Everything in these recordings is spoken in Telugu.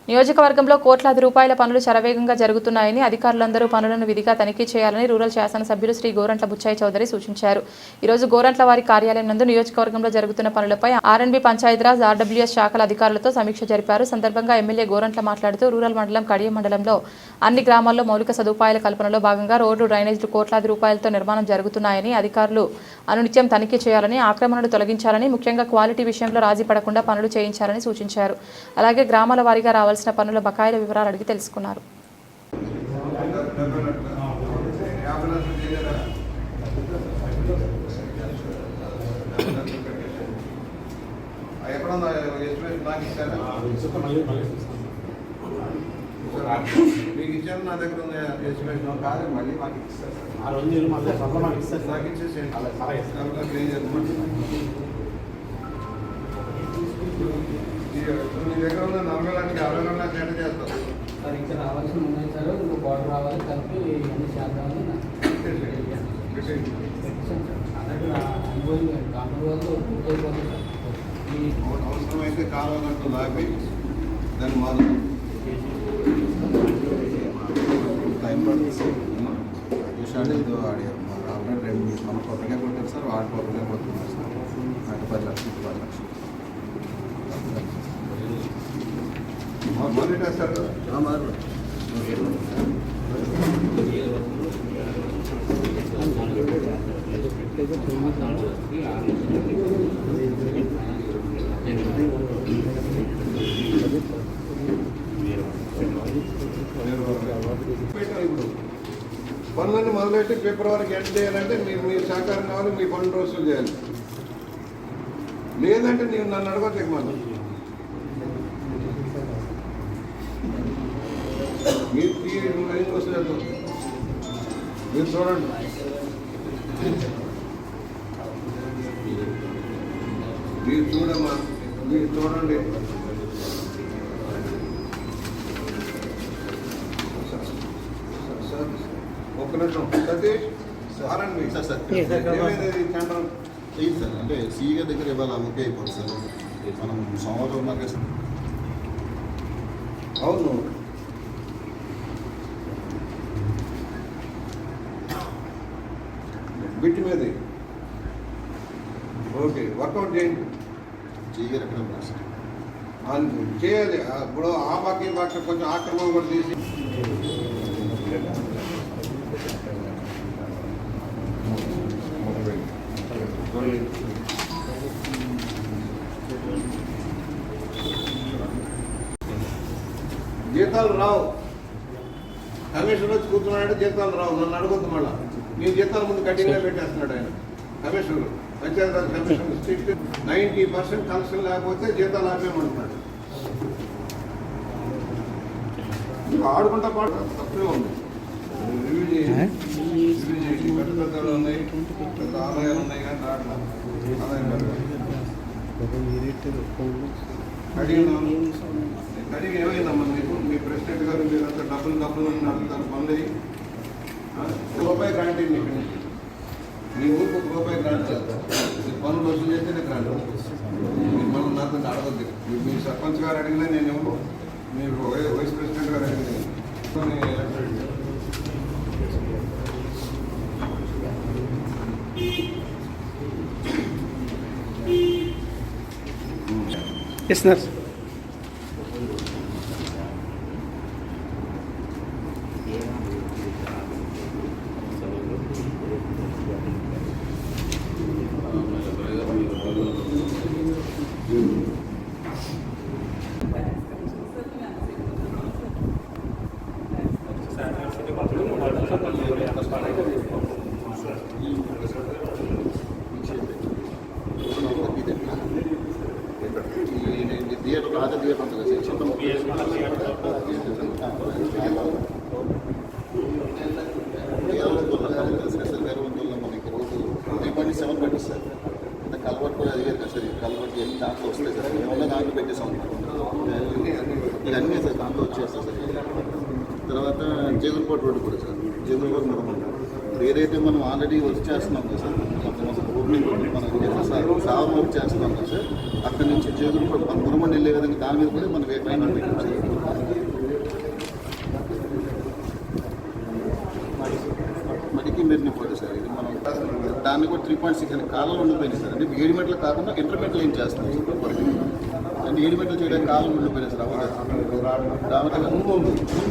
నియోజకవర్గంలో కోట్లాది రూపాయల పనులు శరవేగంగా జరుగుతున్నాయని అధికారులందరూ పనులను విధిగా తనిఖీ చేయాలని రూరల్ శాసనసభ్యులు శ్రీ గోరంట్ల బుచ్చయ్య చౌదరి సూచించారు. ఈరోజు గోరంట్ల వారి కార్యాలయం నందు నియోజకవర్గంలో జరుగుతున్న పనులపై ఆర్ఎండ్బి పంచాయతీరాజ్ ఆర్డబ్ల్యూఎస్ శాఖల అధికారులతో సమీక్ష జరిపారు. సందర్భంగా ఎమ్మెల్యే గోరంట్ల మాట్లాడుతూ రూరల్ మండలం కడియం మండలంలో అన్ని గ్రామాల్లో మౌలిక సదుపాయాల కల్పనలో భాగంగా రోడ్లు డ్రైనేజీలు కోట్లాది రూపాయలతో నిర్మాణం జరుగుతున్నాయని అధికారులు అనునిత్యం తనిఖీ చేయాలని, ఆక్రమణను తొలగించాలని, ముఖ్యంగా క్వాలిటీ విషయంలో రాజీ పడకుండా పనులు చేయించాలని సూచించారు. అలాగే గ్రామాల వారీగా రావాల్సిన పనుల బకాయిల వివరాలు అడిగి తెలుసుకున్నారు. మీకు ఇచ్చాను నా దగ్గర ఉంది ఎస్టిమేషన్ కాదు, మళ్ళీ మాకు ఇస్తారు సార్. ఆ రోజు మళ్ళీ మాకు ఇస్తారు, నాకు ఇచ్చేసేయండి. మీ దగ్గర ఉన్న 40 లక్షలు 60 లక్షలు ఎట్లా చేస్తాం సార్? ఇంకా రావాల్సిన ఉన్నాయి సార్, ఇంకో కోట రావాలి, కలిపి అన్ని చేద్దామని అన్నట్టు అనుభవం కాంట్రోల్ పూర్తయిపోతుంది సార్. అవసరమైతే కావాలంటూ లాపి దాన్ని మారు టైం పడుతుంది. ఇది ఆల్రెడీ 2 మన కొత్తగా కొట్టారు సార్, వాటి కొత్తగా కొట్టున్నారు సార్. అటు 10 లక్షలు 10 లక్షలు మానిటర్ సార్. ఇప్పుడు పనులన్నీ మొదలెట్టి ఫిబ్రవరికి ఎండ్ చేయాలంటే మీరు సహకారం కావాలి, మీ పనులు రోజులు చేయాలి. లేదంటే నేను నన్ను అడగొచ్చు మనం మీరు వస్తుంది. మీరు చూడండి, మీరు చూడమ్మా, మీరు చూడండి. ఒక్క నిమిషం సతీష్ సారండి సార్. ఏమైంది సెంటర్ లేదు సార్, అంటే సీఏ దగ్గర ఇవాళ ఓకే అయిపోతుంది సార్. మనం సోమవారం మాకే అవును బిట్ మీద ఓకే వర్కౌట్ చేయండి. చేయగలగడం చేయాలి. ఇప్పుడు ఆ బాకీ బాక కొంచెం ఆక్రమణ కూడా తీసి జీతాలు రావు. కమిషన్ వచ్చి కూర్చున్నాడంటే జీతాలు రావు. నన్ను అడగొద్దు మళ్ళా. నేను జీతాల ముందు కటింగ్గా పెట్టేస్తున్నాడు ఆయన commissioner. Panchayati Raj commission strict 90% collection లేకపోతే జీతాలు ఆపేయమంటున్నాడు. ఆడుకుంటా పాటు తప్పే ఉంది. రివ్యూ చేయండి. పెద్ద పెద్దలు ఉన్నాయి, పెద్ద ఆదాయాలు ఉన్నాయి, కానీ రావట్లా ఆదాయం కడిగి ఏమైందమ్మా మీకు? మీ ప్రెసిడెంట్ గారు మీరంతా డబ్బులు అడుగుతారు. పనులు రూపాయి గ్రాంట్ అయింది. మీ ఊరికి ₹1 గ్రాంట్ చేస్తారు. మీరు పనులు వసూలు చేస్తేనే గ్రాంట్. మీరు మనం నాతో అడగద్దు. మీ సర్పంచ్ గారు అడిగినా నేను ఎవరు, మీరు వైస్ ప్రెసిడెంట్ గారు అడిగినా ఇస్తున్నారు. కలవట్ కూడా అడిగారు కదా సార్. కలవట్ దాంట్లో వస్తాయి సార్. ఏమన్నా దాంట్లో పెట్టేసాం. ఇవన్నీ సార్ దాంట్లో వచ్చేస్తాయి సార్. తర్వాత జగన్కోట రోడ్డు కూడా సార్. జగన్కోట నిర్మాణం ఏదైతే మనం ఆల్రెడీ వర్క్ చేస్తున్నాం కదా సార్. ఓపెనింగ్ మనం సాగు వర్క్ చేస్తున్నాం కదా సార్. అక్కడి నుంచి జగన్కోట మన గురమండి వెళ్ళే విధంగా దాని మీద కూడా మనం వేట్ పెట్టాం సార్. కిందకి మెరినిపోతుంది సార్. ఇది మనం దాన్ని కూడా 3.6 అని కాలంలో ఉండిపోయింది సార్. అంటే 7 మీటర్లు కాకుండా ఇంటర్మీడియట్ ఏం చేస్తున్నాం సార్. అంటే 7 మీటర్లు చేయడానికి కాలం ఉండిపోయింది సార్. అవ్వదు. దాని ముందు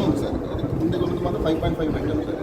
ఉంది సార్. అది ముందు మాత్రం 5.5 పెట్టాం సార్.